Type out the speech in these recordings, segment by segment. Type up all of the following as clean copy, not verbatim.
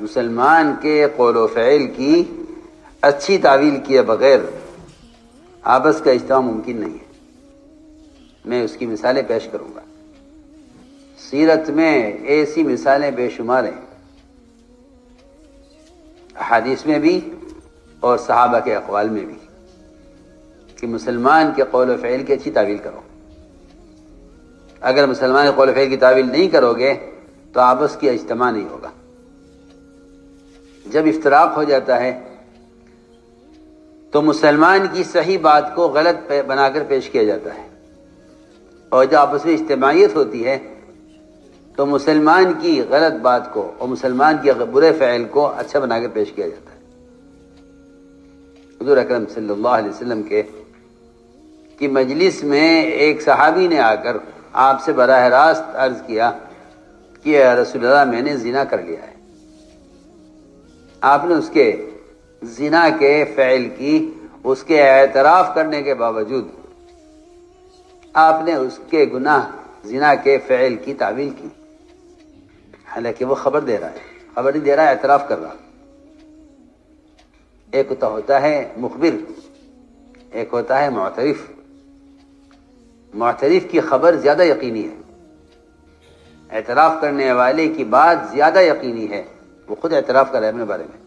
مسلمان کے قول و فعل کی اچھی تعویل کیے بغیر آپس کا اجتماع ممکن نہیں ہے۔ میں اس کی مثالیں پیش کروں گا۔ سیرت میں ایسی مثالیں بے شمار ہیں، احادیث میں بھی اور صحابہ کے اقوال میں بھی، کہ مسلمان کے قول و فعل کی اچھی تعویل کرو۔ اگر مسلمان کے قول و فعل کی تعویل نہیں کرو گے تو آپس کی اجتماع نہیں ہوگا۔ جب افتراق ہو جاتا ہے تو مسلمان کی صحیح بات کو غلط بنا کر پیش کیا جاتا ہے، اور جب آپس میں اجتماعیت ہوتی ہے تو مسلمان کی غلط بات کو اور مسلمان کے برے فعل کو اچھا بنا کر پیش کیا جاتا ہے۔ حضور اکرم صلی اللہ علیہ وسلم کی مجلس میں ایک صحابی نے آ کر آپ سے براہ راست عرض کیا کہ یا رسول اللہ میں نے زنا کر لیا ہے۔ آپ نے اس کے زنا کے فعل کی، اس کے اعتراف کرنے کے باوجود آپ نے اس کے گناہ زنا کے فعل کی تعویل کی، حالانکہ وہ خبر دے رہا ہے، خبر نہیں دے رہا ہے، اعتراف کر رہا۔ ایک ہوتا ہے مخبر، ایک ہوتا ہے معترف۔ معترف کی خبر زیادہ یقینی ہے، اعتراف کرنے والے کی بات زیادہ یقینی ہے، وہ خود اعتراف کر رہا ہے اپنے بارے میں۔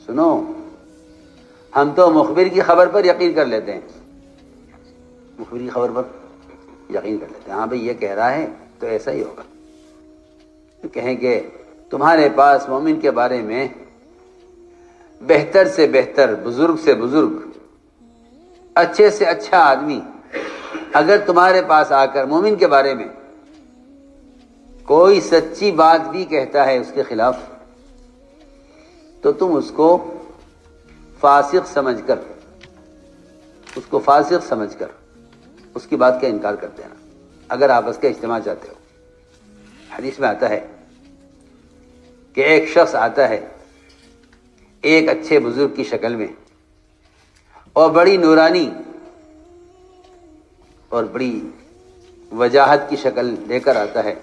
سنو، ہم تو مخبر کی خبر پر یقین کر لیتے ہیں، مخبر کی خبر پر یقین کر لیتے ہیں، ہاں بھئی یہ کہہ رہا ہے تو ایسا ہی ہوگا۔ کہیں کہ تمہارے پاس مومن کے بارے میں بہتر سے بہتر، بزرگ سے بزرگ، اچھے سے اچھا آدمی اگر تمہارے پاس آ کر مومن کے بارے میں کوئی سچی بات بھی کہتا ہے اس کے خلاف، تو تم اس کو فاسق سمجھ کر اس کی بات کا انکار کر دینا، اگر آپ اس کا اجتماع چاہتے ہو۔ حدیث میں آتا ہے کہ ایک شخص آتا ہے ایک اچھے بزرگ کی شکل میں، اور بڑی نورانی اور بڑی وجاہت کی شکل لے کر آتا ہے،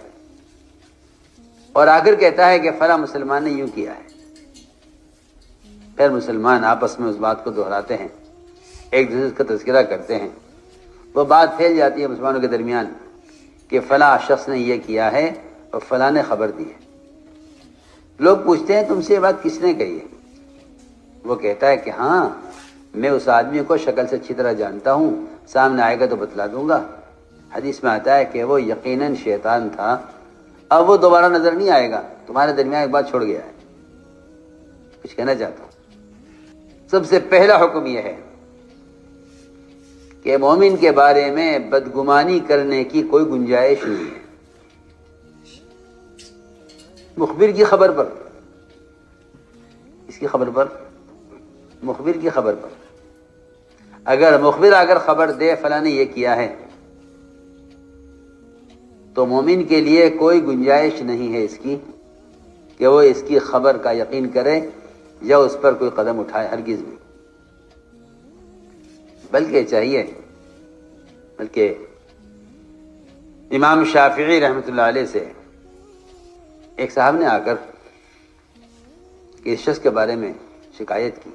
اور آ کر کہتا ہے کہ فلاں مسلمان نے یوں کیا ہے۔ پھر مسلمان آپس میں اس بات کو دہراتے ہیں، ایک دوسرے کا تذکرہ کرتے ہیں، وہ بات پھیل جاتی ہے مسلمانوں کے درمیان کہ فلاں شخص نے یہ کیا ہے اور فلاں نے خبر دی ہے۔ لوگ پوچھتے ہیں تم سے یہ بات کس نے کہی ہے؟ وہ کہتا ہے کہ ہاں، میں اس آدمی کو شکل سے اچھی طرح جانتا ہوں، سامنے آئے گا تو بتلا دوں گا۔ حدیث میں آتا ہے کہ وہ یقیناً شیطان تھا، اب وہ دوبارہ نظر نہیں آئے گا، تمہارے درمیان ایک بات چھوڑ گیا ہے۔ کچھ کہنا چاہتا ہوں، سب سے پہلا حکم یہ ہے کہ مومن کے بارے میں بدگمانی کرنے کی کوئی گنجائش نہیں ہے۔ مخبر کی خبر پر، اس کی خبر پر، مخبر کی خبر پر، اگر مخبر اگر خبر دے فلاں نے یہ کیا ہے، تو مومن کے لیے کوئی گنجائش نہیں ہے اس کی کہ وہ اس کی خبر کا یقین کرے یا اس پر کوئی قدم اٹھائے، ہرگز نہیں۔ بلکہ امام شافعی رحمۃ اللہ علیہ سے ایک صاحب نے آ کر اس شخص کے بارے میں شکایت کی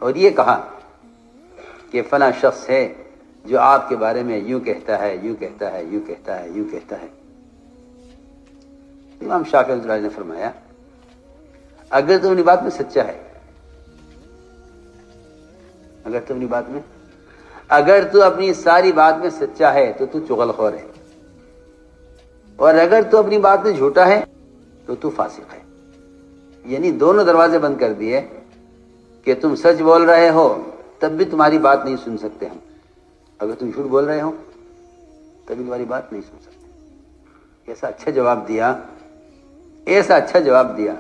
اور یہ کہا کہ فلاں شخص ہے جو آپ کے بارے میں یوں کہتا ہے، یوں کہتا ہے، یوں کہتا ہے، یوں کہتا ہے۔ امام شافعی رحمۃ اللہ علیہ نے فرمایا اگر تو اپنی بات میں سچا ہے، اگر تو اپنی ساری بات میں سچا ہے تو چغل خور ہے، اور اگر تو اپنی بات میں جھوٹا ہے تو فاسق ہے۔ یعنی دونوں دروازے بند کر دیے کہ تم سچ بول رہے ہو تب بھی تمہاری بات نہیں سن سکتے ہم، اگر تم جھوٹ بول رہے ہو تبھی تمہاری بات نہیں سن سکتے۔ ایسا اچھا جواب دیا،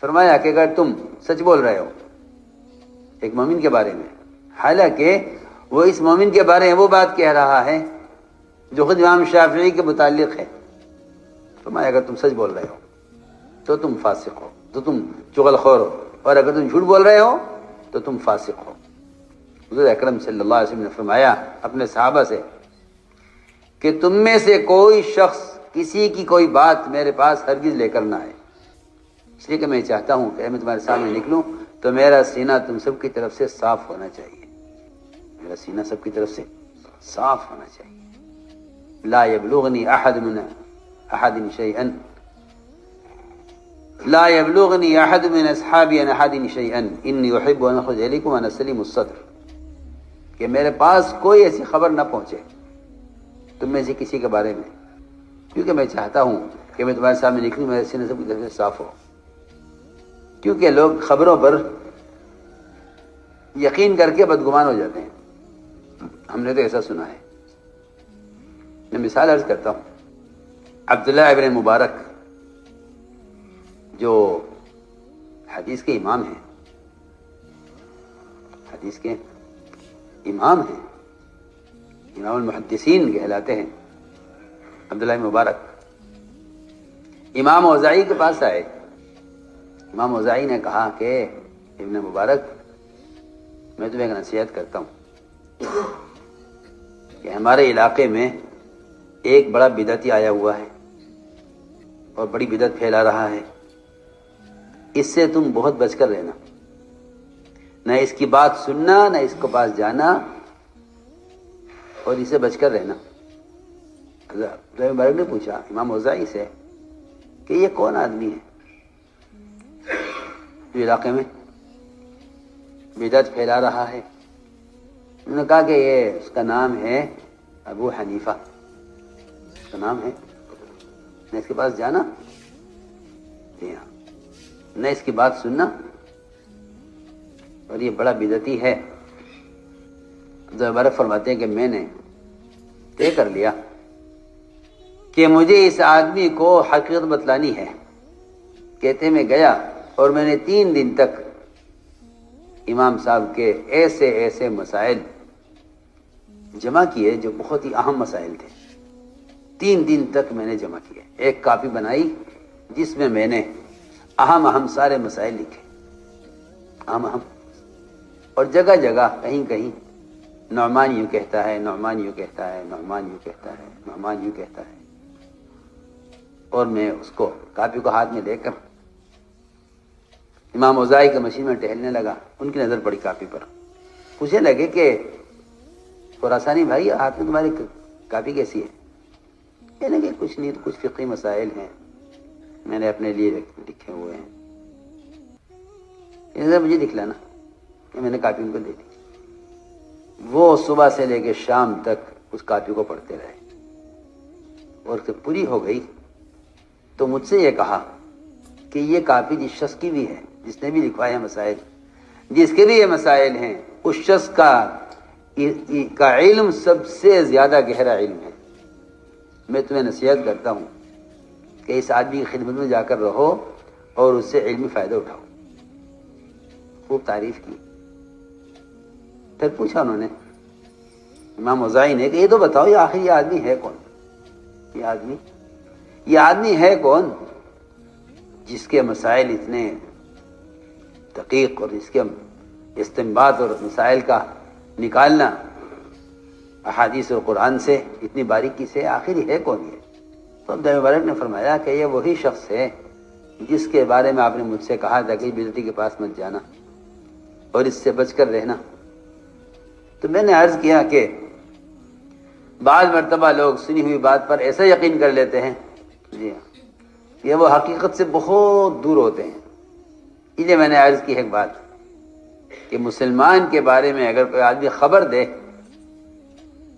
فرمایا کہ اگر تم سچ بول رہے ہو ایک مومن کے بارے میں، حالانکہ وہ اس مومن کے بارے میں وہ بات کہہ رہا ہے جو خود امام شافعی کے متعلق ہے، فرمایا اگر تم سچ بول رہے ہو تو تم فاسق ہو، تو تم چغل خور ہو، اور اگر تم جھوٹ بول رہے ہو تو تم فاسق ہو۔ حضور اکرم صلی اللہ علیہ وسلم نے فرمایا اپنے صحابہ سے کہ تم میں سے کوئی شخص کسی کی کوئی بات میرے پاس ہرگز لے کر نہ آئے، اس لیے کہ میں چاہتا ہوں کہ میں تمہارے سامنے نکلوں تو میرا سینہ تم سب کی طرف سے صاف ہونا چاہیے، میرا سینہ سب کی طرف سے صاف ہونا چاہیے۔ لا يبلغني احد من احد شيئا، لا يبلغني احد من اصحابي ان احد شيئا اني احب ان اخرج اليكم وانا سليم الصدر، کہ میرے پاس کوئی ایسی خبر نہ پہنچے تم میں سے کسی کے بارے میں، کیونکہ میں چاہتا ہوں کہ میں تمہارے سامنے نکلوں میرے سینے سب کی طرف سے صاف ہو، کیونکہ لوگ خبروں پر یقین کر کے بدگمان ہو جاتے ہیں۔ ہم نے تو ایسا سنا ہے۔ میں مثال عرض کرتا ہوں، عبداللہ ابن مبارک جو حدیث کے امام ہیں، حدیث کے امام ہیں، امام المحدثین کہلاتے ہیں، عبداللہ ابن مبارک امام اوزاعی کے پاس آئے۔ امام اوزاعی نے کہا کہ ابن مبارک میں تمہیں ایک نصیحت کرتا ہوں کہ ہمارے علاقے میں ایک بڑا بدعتی آیا ہوا ہے اور بڑی بدعت پھیلا رہا ہے، اس سے تم بہت بچ کر رہنا، نہ اس کی بات سننا نہ اس کو پاس جانا، اور اسے بچ کر رہنا۔ حضرت مبارک نے پوچھا امام اوزاعی سے کہ یہ کون آدمی ہے جو علاقے میں بدعت پھیلا رہا ہے؟ انہوں نے کہا کہ یہ اس کا نام ہے ابو حنیفہ، اس کا نام ہے، نہ اس کے پاس جانا، جی ہاں، نہ اس کی بات سننا، اور یہ بڑا بدعتی ہے۔ مبارک فرماتے ہیں کہ میں نے طے کر لیا کہ مجھے اس آدمی کو حقیقت بتلانی ہے۔ کہتے میں گیا اور میں نے 3 دن تک امام صاحب کے ایسے ایسے مسائل جمع کیے جو بہت ہی اہم مسائل تھے۔ 3 دن تک میں نے جمع کیے، ایک کاپی بنائی جس میں میں نے اہم سارے مسائل لکھے، اہم، اور جگہ جگہ کہیں کہیں نعمان یوں کہتا ہے، نعمان یوں کہتا ہے، نعمان یوں کہتا ہے، نعمان یوں کہتا ہے، اور میں اس کو کاپی کو ہاتھ میں لے کر امام اوزاعی کے مشین میں ٹہلنے لگا۔ ان کی نظر پڑی کاپی پر، پوچھنے لگے کہ خراسانی بھائی ہاتھ میں تمہاری کاپی کیسی ہے؟ کہنے کہ کچھ نہیں، کچھ فقہی مسائل ہیں میں نے اپنے لیے لکھے ہوئے ہیں، یہ مجھے دکھلانا، کہ میں نے کاپی ان کو دے دی۔ وہ صبح سے لے کے شام تک اس کاپی کو پڑھتے رہے، اور جب پوری ہو گئی تو مجھ سے یہ کہا کہ یہ کاپی جس شخص کی بھی ہے، جس نے بھی لکھوائے ہیں مسائل، جس کے بھی یہ مسائل ہیں، اس شخص کا علم سب سے زیادہ گہرا علم ہے۔ میں تمہیں نصیحت کرتا ہوں کہ اس آدمی کی خدمت میں جا کر رہو اور اس سے علمی فائدہ اٹھاؤ۔ خوب تعریف کی۔ پھر پوچھا انہوں نے امام اوزاعی نے کہ یہ تو بتاؤ یہ آخر یہ آدمی ہے کون؟ یہ آدمی ہے کون جس کے مسائل اتنے دقیق، اور اس کے استنباط اور مسائل کا نکالنا احادیث اور قرآن سے اتنی باریکی سے، آخر ہے کون یہ؟ تو عبداللہ مبارک نے فرمایا کہ یہ وہی شخص ہے جس کے بارے میں آپ نے مجھ سے کہا تھا کہ بدعتی کے پاس مت جانا اور اس سے بچ کر رہنا۔ تو میں نے عرض کیا کہ بعض مرتبہ لوگ سنی ہوئی بات پر ایسا یقین کر لیتے ہیں، جی ہاں، یہ وہ حقیقت سے بہت دور ہوتے ہیں۔ اس لیے میں نے عرض کی ایک بات کہ مسلمان کے بارے میں اگر کوئی آدمی خبر دے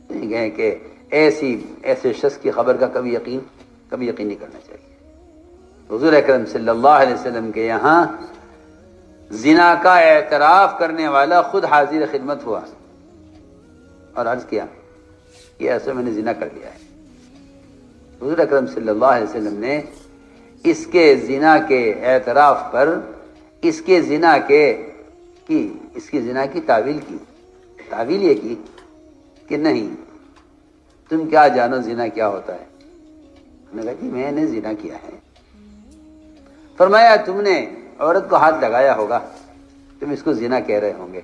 تو یہ کہیں کہ ایسے شخص کی خبر کا کبھی یقین نہیں کرنا چاہیے۔ حضور اکرم صلی اللہ علیہ وسلم کے یہاں زنا کا اعتراف کرنے والا خود حاضر خدمت ہوا اور عرض کیا کہ ایسا میں نے زنا کر لیا ہے۔ حضور اکرم صلی اللہ علیہ وسلم نے اس کے زنا کے اعتراف پر اس کے زنا کی تعویل کی، تعویل یہ کی کہ نہیں تم کیا جانو زنا کیا ہوتا ہے۔ میں نے کہا جی میں نے زنا کیا ہے۔ فرمایا تم نے عورت کو ہاتھ لگایا ہوگا، تم اس کو زنا کہہ رہے ہوں گے۔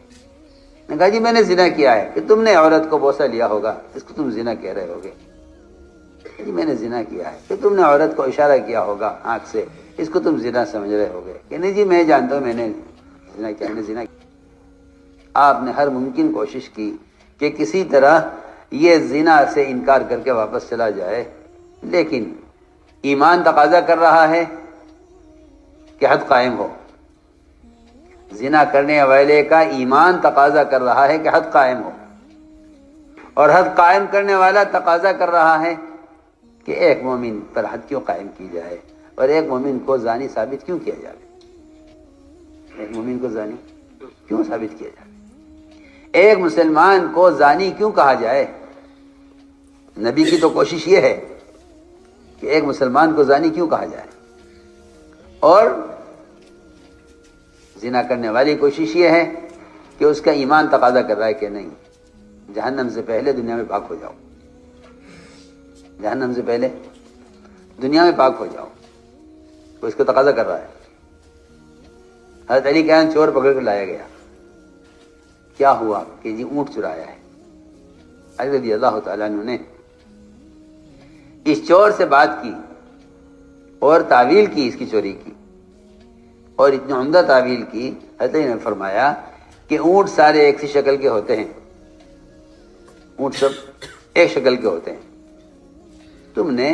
میں نے کہا جی میں نے زنا کیا ہے۔ کہ تم نے عورت کو بوسہ لیا ہوگا، اس کو تم زنا کہہ رہے ہوگے۔ جی میں نے زنا کیا ہے۔ کہ تم نے عورت کو اشارہ کیا ہوگا آنکھ سے، اس کو تم زنا سمجھ رہے ہوگے کہ نہیں جی میں جانتا ہوں میں نے زنا کیا، نے زنا کیا۔ آپ نے ہر ممکن کوشش کی کہ کسی طرح یہ زنا سے انکار کر کے واپس چلا جائے، لیکن ایمان تقاضا کر رہا ہے کہ حد قائم ہو۔ زنا کرنے والے کا ایمان تقاضا کر رہا ہے کہ حد قائم ہو، اور حد قائم کرنے والا تقاضا کر رہا ہے کہ ایک مومن پر حد کیوں قائم کی جائے اور ایک مومن کو زانی ثابت کیوں کیا جائے، ایک مومن کو زانی کیوں ثابت کیا جائے، ایک مسلمان کو زانی کیوں کہا جائے۔ نبی کی تو کوشش یہ ہے کہ ایک مسلمان کو زانی کیوں کہا جائے، اور زنا کرنے والی کوشش یہ ہے کہ اس کا ایمان تقاضا کر رہا ہے کہ نہیں جہنم سے پہلے دنیا میں پاک ہو جاؤ، جہنم سے پہلے دنیا میں پاک ہو جاؤ، وہ اس کو تقاضا کر رہا ہے۔ حضرت علی کے یہاں چور پکڑ کر لایا گیا، کیا ہوا کہ جی اونٹ چرایا ہے۔ علی رضی اللہ تعالیٰ عنہ نے اس چور سے بات کی اور تعویل کی اس کی چوری کی، اور اتنی عمدہ تعویل کی، حضرت علی نے فرمایا کہ اونٹ سارے ایک سی شکل کے ہوتے ہیں، اونٹ سب ایک شکل کے ہوتے ہیں، تم نے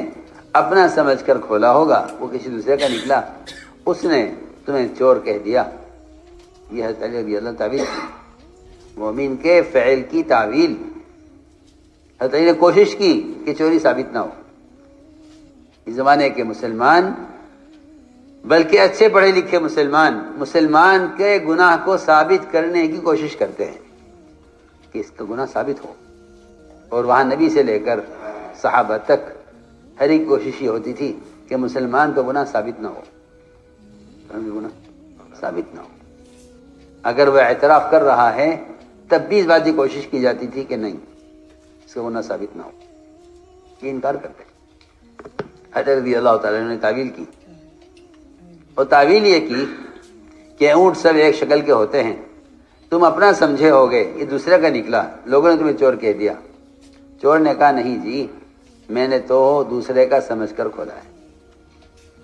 اپنا سمجھ کر کھولا ہوگا، وہ کسی دوسرے کا نکلا، اس نے تمہیں چور کہہ دیا۔ یہ حضرت علی رضی اللہ تعویل کی، مومن کے فعل کی تعویل۔ حضرت علی نے کوشش کی کہ چوری ثابت نہ ہو۔ اس زمانے کے مسلمان، بلکہ اچھے پڑھے لکھے مسلمان کے گناہ کو ثابت کرنے کی کوشش کرتے ہیں کہ اس کا گناہ ثابت ہو، اور وہاں نبی سے لے کر صحابہ تک ہر ایک کوشش یہ ہوتی تھی کہ مسلمان کا گناہ ثابت نہ ہو، گناہ ثابت نہ ہو۔ اگر وہ اعتراف کر رہا ہے تب بھی اس بات کی کوشش کی جاتی تھی کہ نہیں اس کا گناہ ثابت نہ ہو، یہ انکار کرتے ہیں۔ حضرت رضی اللہ تعالیٰ نے تعویل کی، اور تعویل یہ کی کہ اونٹ سب ایک شکل کے ہوتے ہیں، تم اپنا سمجھے ہوگے، یہ دوسرے کا نکلا، لوگوں نے تمہیں چور کہہ دیا۔ چور نے کہا نہیں جی میں نے تو دوسرے کا سمجھ کر کھولا ہے،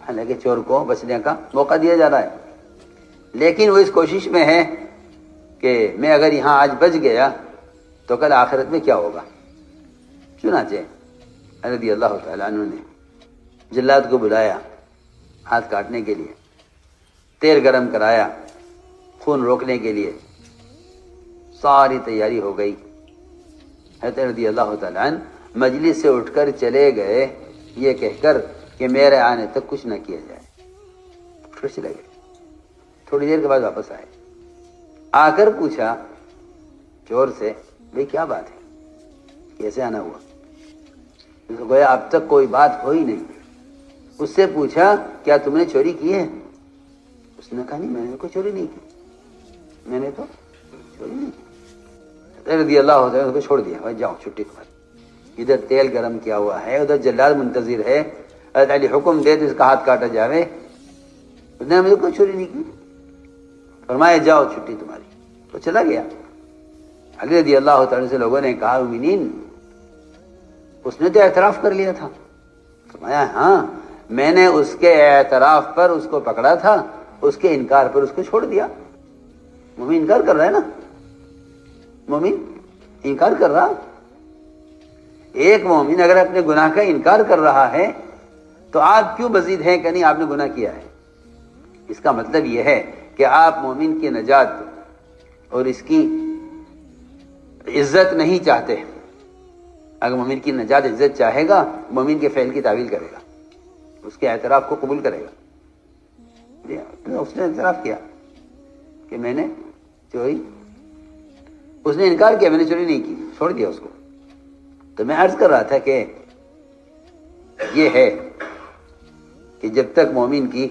حالانکہ چور کو بچنے کا موقع دیا جا رہا ہے، لیکن وہ اس کوشش میں ہے کہ میں اگر یہاں آج بچ گیا تو کل آخرت میں کیا ہوگا۔ چنانچہ رضی اللہ تعالیٰ عنہ نے جلاد کو بلایا ہاتھ کاٹنے کے لیے، تیل گرم کرایا خون روکنے کے لیے، ساری تیاری ہو گئی۔ حضرت رضی اللہ تعالیٰ عنہ مجلس سے اٹھ کر چلے گئے یہ کہہ کر کہ میرے آنے تک کچھ نہ کیا جائے، پھر چلے گئے۔ تھوڑی دیر کے بعد واپس آئے، آ کر پوچھا چور سے بھئی کیا بات ہے، کیسے آنا ہوا؟ اس کو گویا اب تک کوئی بات ہوئی نہیں۔ اس سے پوچھا کیا تم نے چوری کی ہے؟ اس نے کہا نہیں میں نے کوئی چوری نہیں کی، میں نے تو چوری نہیں کی۔ رضی اللہ عنہ اس کو چھوڑ دیا، بھائی جاؤ چھٹی تمہاری، ادھر تیل گرم کیا ہوا ہے، ادھر جلاد منتظر ہے، حضرت علی حکم دے تو اس کا ہاتھ کاٹا جاوے۔ اس نے مجھے کوئی چوری نہیں کی، فرمایا جاؤ چھٹی تمہاری، تو چلا گیا۔ علی رضی اللہ تعالی سے لوگوں نے کہا مومنین اس نے تو اعتراف کر لیا تھا۔ فرمایا ہاں میں نے اس کے اعتراف پر اس کو پکڑا تھا، اس کے انکار پر اس کو چھوڑ دیا۔ مومن انکار کر رہا ہے نا، مومن انکار کر رہا۔ ایک مومن اگر اپنے گناہ کا انکار کر رہا ہے تو آپ کیوں مزید ہیں کہ نہیں آپ نے گناہ کیا ہے؟ اس کا مطلب یہ ہے کہ آپ مومن کی نجات اور اس کی عزت نہیں چاہتے۔ اگر مومن کی نجات عزت چاہے گا مومن کے فعل کی تعویل کرے گا، اس کے اعتراف کو قبول کرے گا۔ اس نے اعتراف کیا کہ میں نے چوری، اس نے انکار کیا میں نے چوری نہیں کی، چھوڑ دیا اس کو۔ تو میں عرض کر رہا تھا کہ یہ ہے کہ جب تک مومن کی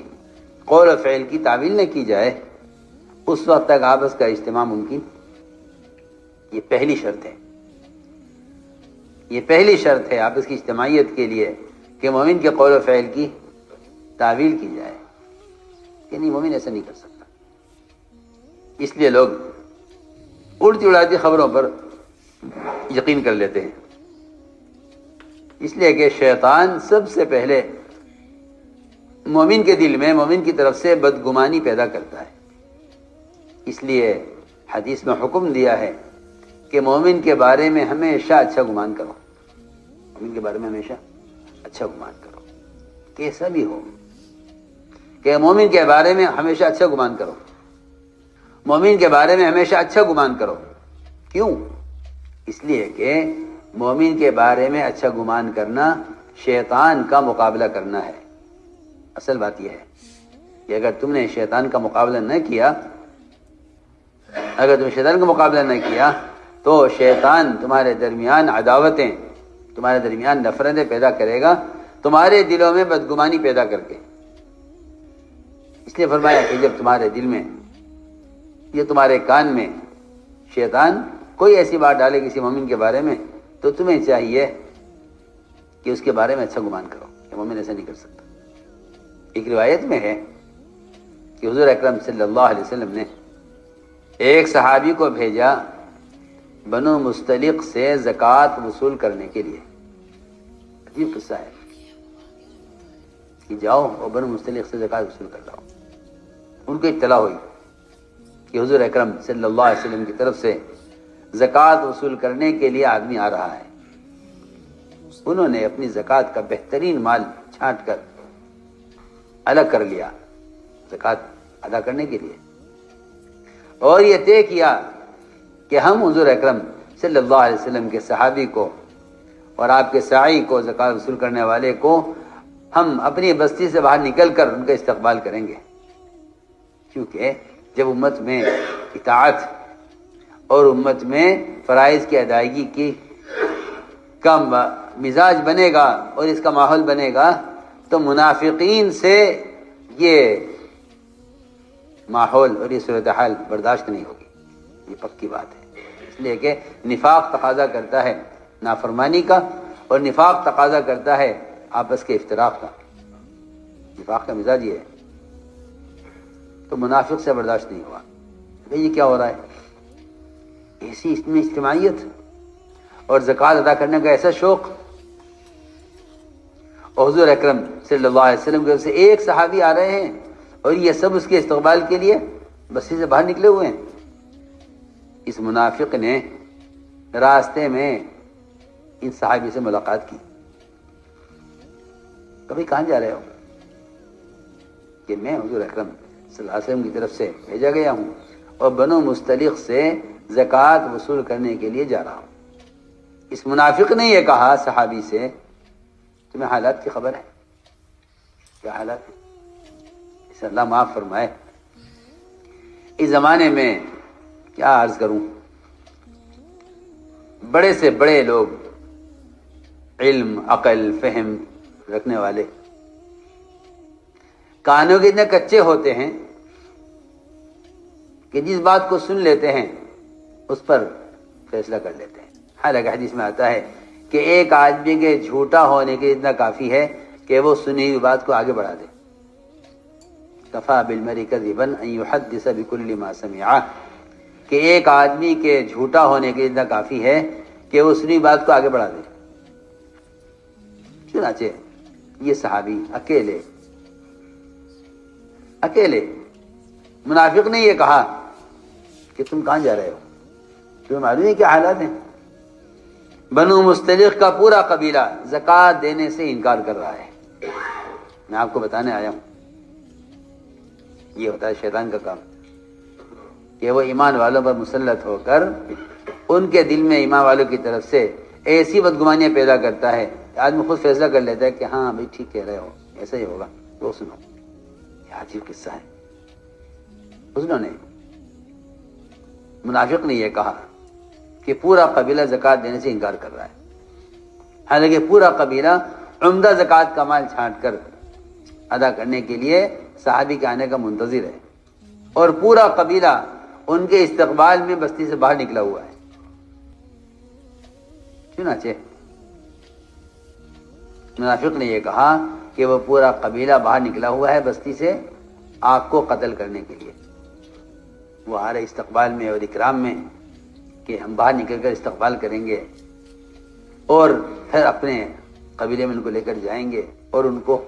قول و فعل کی تعویل نہ کی جائے اس وقت تک آپس کا اجتماع ممکن، یہ پہلی شرط ہے، یہ پہلی شرط ہے آپس کی اجتماعیت کے لیے کہ مومن کے قول و فعل کی تعویل کی جائے کہ نہیں مومن ایسا نہیں کر سکتا۔ اس لیے لوگ اڑتی اڑاتی خبروں پر یقین کر لیتے ہیں، اس لیے کہ شیطان سب سے پہلے مومن کے دل میں مومن کی طرف سے بدگمانی پیدا کرتا ہے. اس لیے حدیث میں حکم دیا ہے کہ مومن کے بارے میں ہمیشہ اچھا گمان کرو. مومن کے بارے میں ہمیشہ اچھا گمان کرو، کیسا بھی ہو، کہ مومن کے بارے میں ہمیشہ اچھا گمان کرو. مومن کے بارے میں ہمیشہ اچھا گمان کرو. کیوں؟ اس لیے کہ مومن کے بارے میں اچھا گمان کرنا شیطان کا مقابلہ کرنا ہے. اصل بات یہ ہے کہ اگر تم نے شیطان کا مقابلہ نہ کیا، اگر تم شیطان کا مقابلہ نہ کیا تو شیطان تمہارے درمیان عداوتیں، تمہارے درمیان نفرتیں پیدا کرے گا، تمہارے دلوں میں بدگمانی پیدا کر کے. اس لیے فرمایا کہ جب تمہارے دل میں یا تمہارے کان میں شیطان کوئی ایسی بات ڈالے کسی مومن کے بارے میں، تو تمہیں چاہیے کہ اس کے بارے میں اچھا گمان کرو کہ مومن ایسا نہیں کر سکتا. ایک روایت میں ہے کہ حضور اکرم صلی اللہ علیہ وسلم نے ایک صحابی کو بھیجا بنو مستلق سے زکوٰۃ وصول کرنے کے لیے. عجیب قصہ ہے کہ جاؤ اور بنو مستلق سے زکوٰۃ وصول کر لاؤ. ان کو اطلاع ہوئی کہ حضور اکرم صلی اللہ علیہ وسلم کی طرف سے زکوٰۃ وصول کرنے کے لیے آدمی آ رہا ہے. انہوں نے اپنی زکوٰۃ کا بہترین مال چھانٹ کر الگ کر لیا زکوٰۃ ادا کرنے کے لیے، اور یہ طے کیا کہ ہم حضور اکرم صلی اللہ علیہ وسلم کے صحابی کو اور آپ کے ساعی کو، زکوٰۃ وصول کرنے والے کو، ہم اپنی بستی سے باہر نکل کر ان کا استقبال کریں گے. کیونکہ جب امت میں اطاعت اور امت میں فرائض کی ادائیگی کی کا مزاج بنے گا اور اس کا ماحول بنے گا تو منافقین سے یہ ماحول اور یہ صورتحال برداشت نہیں ہوگی. یہ پکی بات ہے. اس لیے کہ نفاق تقاضا کرتا ہے نافرمانی کا، اور نفاق تقاضا کرتا ہے آپس کے افتراق کا. نفاق کا مزاج یہ ہے، تو منافق سے برداشت نہیں ہوا. یہ کیا ہو رہا ہے؟ ایسی اس میں اجتماعیت اور زکوٰۃ ادا کرنے کا ایسا شوق. اور حضور اکرم صلی اللہ علیہ وسلم کی طرف سے ایک صحابی آ رہے ہیں اور یہ سب اس کے استقبال کے لیے بستی سے باہر نکلے ہوئے ہیں. اس منافق نے راستے میں ان صحابی سے ملاقات کی. کبھی کہاں جا رہے ہو؟ کہ میں حضور اکرم صلی اللہ علیہ وسلم کی طرف سے بھیجا گیا ہوں اور بنو مستلق سے زکوٰۃ وصول کرنے کے لیے جا رہا ہوں. اس منافق نے یہ کہا صحابی سے، تمہیں حالات کی خبر ہے؟ کیا حالات ہے؟ اسے اللہ معاف فرمائے. اس زمانے میں کیا عرض کروں، بڑے سے بڑے لوگ، علم، عقل، فہم رکھنے والے، کانوں کے اتنے کچے ہوتے ہیں کہ جس بات کو سن لیتے ہیں اس پر فیصلہ کر لیتے ہیں. حالانکہ حدیث میں آتا ہے کہ ایک آدمی کے جھوٹا ہونے کے اتنا کافی ہے کہ وہ سنی ہوئی بات کو آگے بڑھا دے. کفا بالمرء کذبا ان یحدث بکل ما سمع، کہ ایک آدمی کے جھوٹا ہونے کے اتنا کافی ہے کہ وہ سنی بات کو آگے بڑھا دے. چنانچہ یہ صحابی اکیلے منافق نے یہ کہا کہ تم کہاں جا رہے ہو؟ تمہیں معلوم ہے کیا حالات ہیں؟ بنو مستلق کا پورا قبیلہ زکوٰۃ دینے سے انکار کر رہا ہے. میں آپ کو بتانے آیا ہوں، یہ ہوتا ہے شیطان کا کام کہ وہ ایمان والوں پر مسلط ہو کر ان کے دل میں ایمان والوں کی طرف سے ایسی بدگمانیاں پیدا کرتا ہے کہ آدمی خود فیصلہ کر لیتا ہے کہ ہاں بھائی ٹھیک کہہ رہے ہو، ایسا ہی ہوگا. وہ سنو، یہ عجیب قصہ ہے. انہوں نے منافق نے یہ کہا کہ پورا قبیلہ زکوٰۃ دینے سے انکار کر رہا ہے، حالانکہ پورا قبیلہ عمدہ زکوٰۃ کا مال چھانٹ کر ادا کرنے کے لیے صحابی کے آنے کا منتظر ہے، اور پورا قبیلہ ان کے استقبال میں بستی سے باہر نکلا ہوا ہے. چنانچہ منافق نے یہ کہا کہ وہ پورا قبیلہ باہر نکلا ہوا ہے بستی سے آپ کو قتل کرنے کے لیے. وہ آ رہے استقبال میں اور اکرام میں کہ ہم باہر نکل کر استقبال کریں گے اور پھر اپنے قبیلے میں ان کو لے کر جائیں گے اور ان کو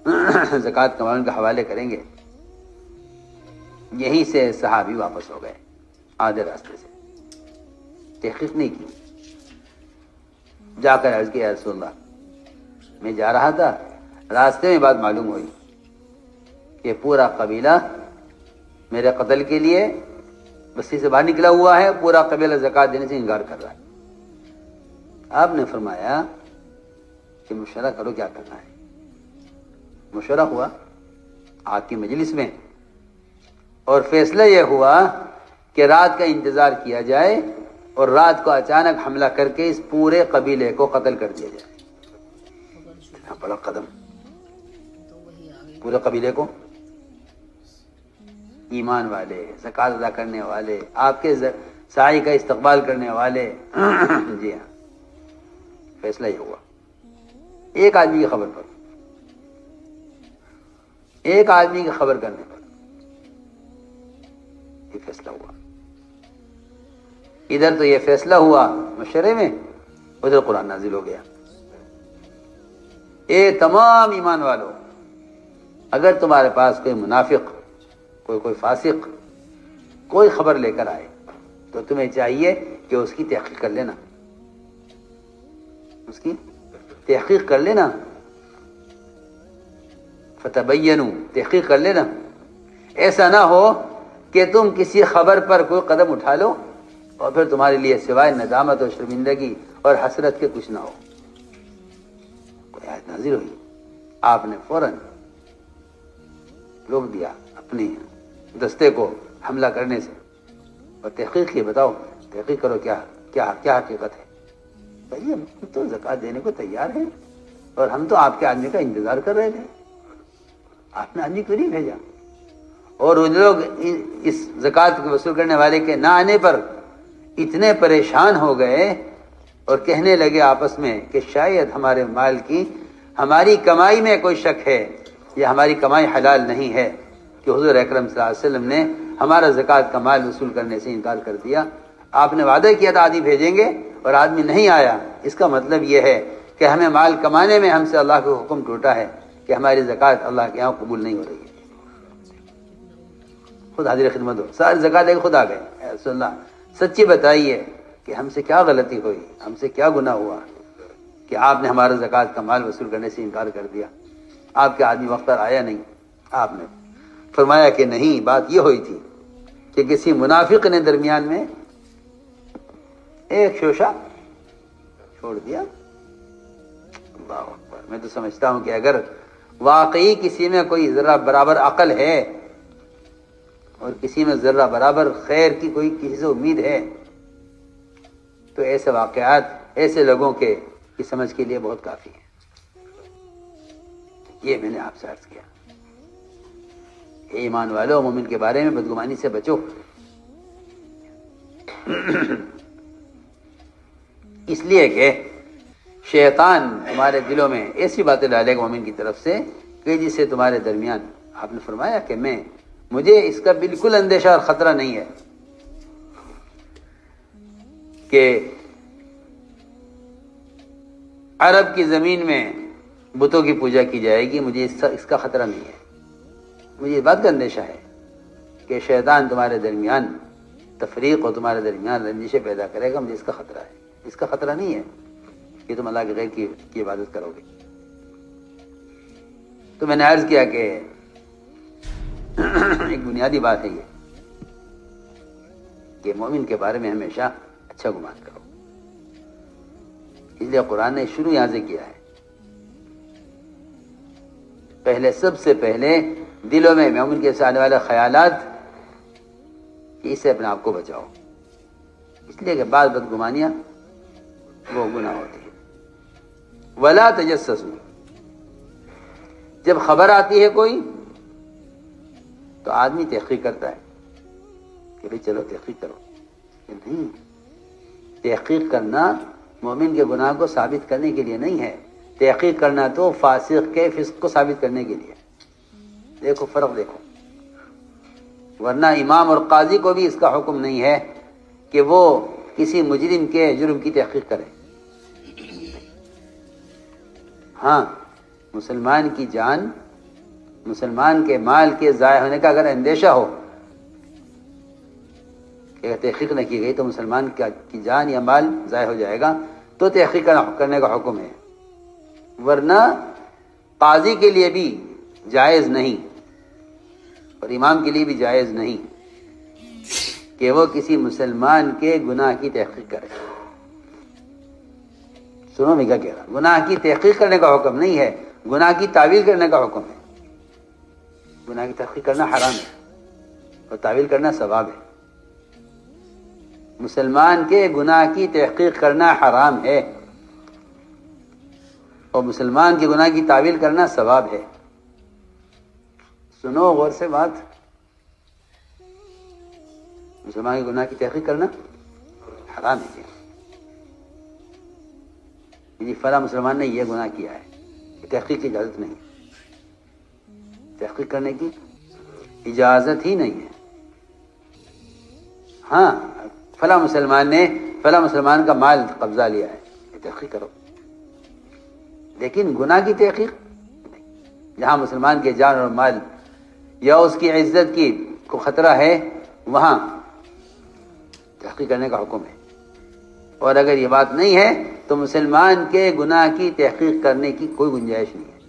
زکوٰۃ کا مال کے حوالے کریں گے. یہیں سے صحابی واپس ہو گئے آدھے راستے سے, تحقیق نہیں کی. جا کر عرض کیا رسول اللہ, میں جا رہا تھا, راستے میں بات معلوم ہوئی کہ پورا قبیلہ میرے قتل کے لیے بستی سے باہر نکلا ہوا ہے, پورا قبیلہ زکوٰۃ دینے سے انکار کر رہا ہے. آپ نے فرمایا کہ مشورہ کرو کیا کرنا ہے. مشورہ ہوا آپ کی مجلس میں, اور فیصلہ یہ ہوا کہ رات کا انتظار کیا جائے اور رات کو اچانک حملہ کر کے اس پورے قبیلے کو قتل کر دیا جائے. اتنا بڑا قدم, پورے قبیلے کو, ایمان والے, زکوٰۃ ادا کرنے والے, آپ کے سائی کا استقبال کرنے والے. جی ہاں, فیصلہ یہ ہوا ایک آدمی کی خبر پر, ایک آدمی کی خبر کرنے پر یہ فیصلہ ہوا. ادھر تو یہ فیصلہ ہوا مشورے میں, ادھر قرآن نازل ہو گیا. اے تمام ایمان والو, اگر تمہارے پاس کوئی منافق, کوئی فاسق کوئی خبر لے کر آئے تو تمہیں چاہیے کہ اس کی تحقیق کر لینا, اس کی تحقیق کر لینا. فتبینوا, تحقیق کر لینا. ایسا نہ ہو کہ تم کسی خبر پر کوئی قدم اٹھا لو اور پھر تمہارے لیے سوائے ندامت اور شرمندگی اور حسرت کے کچھ نہ ہو. کوئی آیت نازل ہوئی, آپ نے فوراً روک دیا اپنے دستے کو حملہ کرنے سے, اور تحقیق کی, بتاؤ تحقیق کرو کیا کیا کیا حقیقت ہے. بھائی ہم تو زکوٰۃ دینے کو تیار ہیں, اور ہم تو آپ کے آدمی کا انتظار کر رہے تھے, آپ نے آدمی کیوں نہیں بھیجا. اور ان لوگ اس زکوٰۃ کو وصول کرنے والے کے نہ آنے پر اتنے پریشان ہو گئے اور کہنے لگے آپس میں کہ شاید ہمارے مال کی, ہماری کمائی میں کوئی شک ہے, یا ہماری کمائی حلال نہیں ہے کہ حضور اکرم صلی اللہ علیہ وسلم نے ہمارا زکوٰۃ کا مال وصول کرنے سے انکار کر دیا. آپ نے وعدہ کیا تھا آدمی بھیجیں گے اور آدمی نہیں آیا. اس کا مطلب یہ ہے کہ ہمیں مال کمانے میں ہم سے اللہ کا حکم ٹوٹا ہے کہ ہماری زکوٰۃ اللہ کے یہاں قبول نہیں ہو رہی ہے. خود حاضر خدمت ہو, ساری زکوٰۃ لے کے خود آ گئے. رسول اللہ سچی بتائیے کہ ہم سے کیا غلطی ہوئی, ہم سے کیا گناہ ہوا کہ آپ نے ہمارا زکوٰۃ کا مال وصول کرنے سے انکار کر دیا. آپ کے آدمی وقت پر آیا نہیں. آپ نے فرمایا کہ نہیں, بات یہ ہوئی تھی کہ کسی منافق نے درمیان میں ایک شوشہ چھوڑ دیا. اللہ اکبر. میں تو سمجھتا ہوں کہ اگر واقعی کسی میں کوئی ذرہ برابر عقل ہے اور کسی میں ذرہ برابر خیر کی کوئی کسی سے امید ہے تو ایسے واقعات ایسے لوگوں کی سمجھ کے لیے بہت کافی ہے. یہ میں نے آپ سے عرض کیا. ایمان والو, مومن کے بارے میں بدگمانی سے بچو. اس لیے کہ شیطان تمہارے دلوں میں ایسی باتیں ڈالے گا مومن کی طرف سے کہ جس سے تمہارے درمیان, آپ نے فرمایا کہ مجھے اس کا بالکل اندیشہ اور خطرہ نہیں ہے کہ عرب کی زمین میں بتوں کی پوجا کی جائے گی. مجھے اس کا خطرہ نہیں ہے. مجھے اس بات کا اندیشہ ہے کہ شیطان تمہارے درمیان تفریق اور تمہارے درمیان رنجشیں پیدا کرے گا. مجھے اس کا خطرہ ہے. اس کا خطرہ نہیں ہے کہ تم اللہ کے غیر کی عبادت کرو گے. تو میں نے عرض کیا کہ ایک بنیادی بات ہے یہ کہ مومن کے بارے میں ہمیشہ اچھا گمان کرو. اس لیے قرآن نے شروع یہاں سے کیا ہے. پہلے, سب سے پہلے دلوں میں مومن کے ساتھ آنے والے خیالات, اس سے اپنے آپ کو بچاؤ. اس لیے کہ بعض بدگمانیاں وہ گناہ ہوتی ہے. ولا تجسسوا, جب خبر آتی ہے کوئی تو آدمی تحقیق کرتا ہے کہ بھئی چلو تحقیق کرو. کہ نہیں, تحقیق کرنا مومن کے گناہ کو ثابت کرنے کے لیے نہیں ہے. تحقیق کرنا تو فاسق کے فسق کو ثابت کرنے کے لیے. دیکھو فرق دیکھو. ورنہ امام اور قاضی کو بھی اس کا حکم نہیں ہے کہ وہ کسی مجرم کے جرم کی تحقیق کرے. ہاں, مسلمان کی جان مسلمان کے مال کے ضائع ہونے کا اگر اندیشہ ہو کہ تحقیق نہ کی گئی تو مسلمان کی جان یا مال ضائع ہو جائے گا، تو تحقیق کرنے کا حکم ہے، ورنہ قاضی کے لیے بھی جائز نہیں اور امام کے لیے بھی جائز نہیں کہ وہ کسی مسلمان کے گناہ کی تحقیق کرے۔ سنو میں کیا کہہ رہا، گناہ کی تحقیق کرنے کا حکم نہیں ہے، گناہ کی تعویل کرنے کا حکم ہے۔ گناہ کی تحقیق کرنا حرام ہے اور تعویل کرنا ثواب ہے۔ مسلمان کے گناہ کی تحقیق کرنا حرام ہے اور مسلمان کے گناہ کی تعویل کرنا ثواب ہے۔ سنو غور سے بات، مسلمان کے گناہ کی تحقیق کرنا حرام ہے جی، فلاں مسلمان نے یہ گناہ کیا ہے، تحقیق کی اجازت نہیں، تحقیق کرنے کی اجازت ہی نہیں ہے۔ ہاں، فلاں مسلمان نے فلاں مسلمان کا مال قبضہ لیا ہے، یہ تحقیق کرو، لیکن گناہ کی تحقیق نہیں۔ جہاں مسلمان کے جان اور مال یا اس کی عزت کی کو خطرہ ہے وہاں تحقیق کرنے کا حکم ہے، اور اگر یہ بات نہیں ہے تو مسلمان کے گناہ کی تحقیق کرنے کی کوئی گنجائش نہیں ہے۔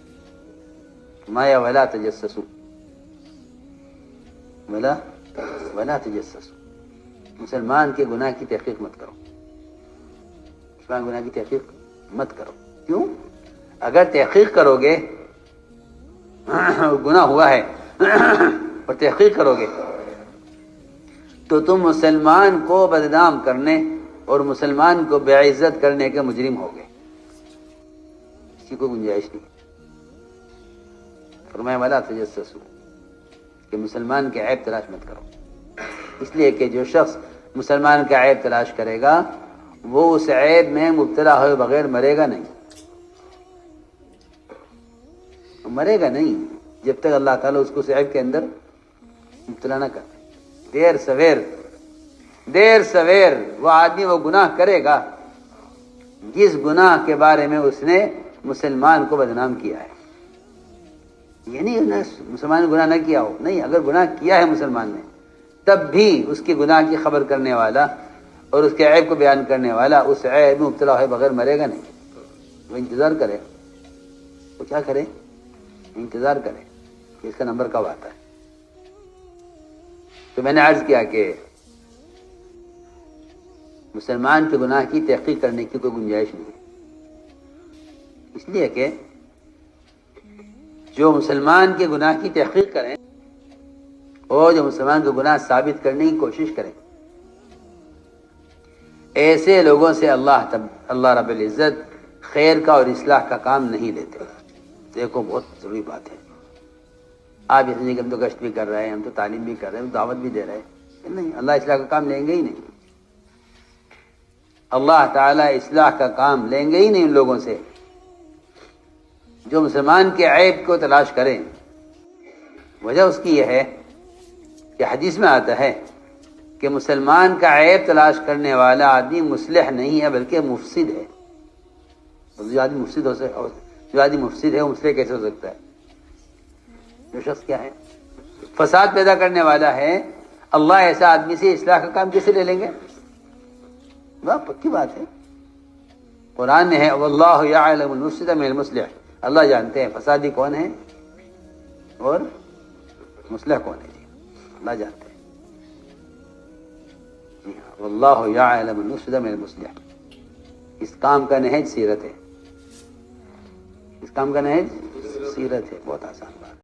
مایا ولا تجسسوا ولا تجسسوا، مسلمان کے گناہ کی تحقیق مت کرو، مسلمان گناہ کی تحقیق مت کرو۔ کیوں؟ اگر تحقیق کرو گے، گناہ ہوا ہے اور تحقیق کرو گے تو تم مسلمان کو بدنام کرنے اور مسلمان کو بے عزت کرنے کے مجرم ہو گئے، اس کی کوئی گنجائش نہیں۔ فرمایا ولا تجسسوا کہ مسلمان کے عیب تلاش مت کرو، اس لیے کہ جو شخص مسلمان کا عیب تلاش کرے گا وہ اس عیب میں مبتلا ہوئے بغیر مرے گا نہیں، مرے گا نہیں جب تک اللہ تعالیٰ اس کو اس عیب کے اندر مبتلا نہ کرے۔ دیر سویر وہ آدمی وہ گناہ کرے گا جس گناہ کے بارے میں اس نے مسلمان کو بدنام کیا ہے۔ یہ نہیں مسلمان نے گناہ نہ کیا ہو، نہیں، اگر گناہ کیا ہے مسلمان نے تب بھی اس کے گناہ کی خبر کرنے والا اور اس کے عیب کو بیان کرنے والا اس عیب میں مبتلا ہوئے بغیر مرے گا نہیں، وہ انتظار کرے۔ وہ کیا کرے؟ انتظار کرے کہ اس کا نمبر کب آتا ہے۔ تو میں نے عرض کیا کہ مسلمان کے گناہ کی تحقیق کرنے کی کوئی گنجائش نہیں ہے، اس لیے کہ جو مسلمان کے گناہ کی تحقیق کریں اور جو مسلمان کے گناہ ثابت کرنے کی کوشش کریں، ایسے لوگوں سے اللہ رب العزت خیر کا اور اصلاح کا کام نہیں لیتے۔ دیکھو بہت ضروری بات ہے، آپ یہ نہیں کہ ہم تو گشت بھی کر رہے ہیں، ہم تو تعلیم بھی کر رہے ہیں، ہم دعوت بھی دے رہے ہیں، نہیں، اللہ اصلاح کا کام لیں گے ہی نہیں، اللہ تعالیٰ اصلاح کا کام لیں گے ہی نہیں ان لوگوں سے جو مسلمان کے عیب کو تلاش کریں۔ وجہ اس کی یہ ہے کہ حدیث میں آتا ہے کہ مسلمان کا عیب تلاش کرنے والا آدمی مصلح نہیں ہے بلکہ مفسد ہے۔ جو آدمی مفسد ہے وہ مصلح کیسے ہو سکتا ہے؟ جو شخص کیا ہے؟ فساد پیدا کرنے والا ہے، اللہ ایسا آدمی سے اصلاح کا کام کیسے لے لیں گے؟ واہ، پکی بات ہے، قرآن میں ہے واللہ یعلم المفسد من المصلح، اللہ جانتے ہیں فسادی کون ہے اور مصلح کون ہے، جی اللہ جانتے ہیں، جی ہاں، واللہ یعلم المفسد من المصلح۔ اس کام کا نہج سیرت ہے، اس کام کا نہج سیرت ہے، بہت آسان بات۔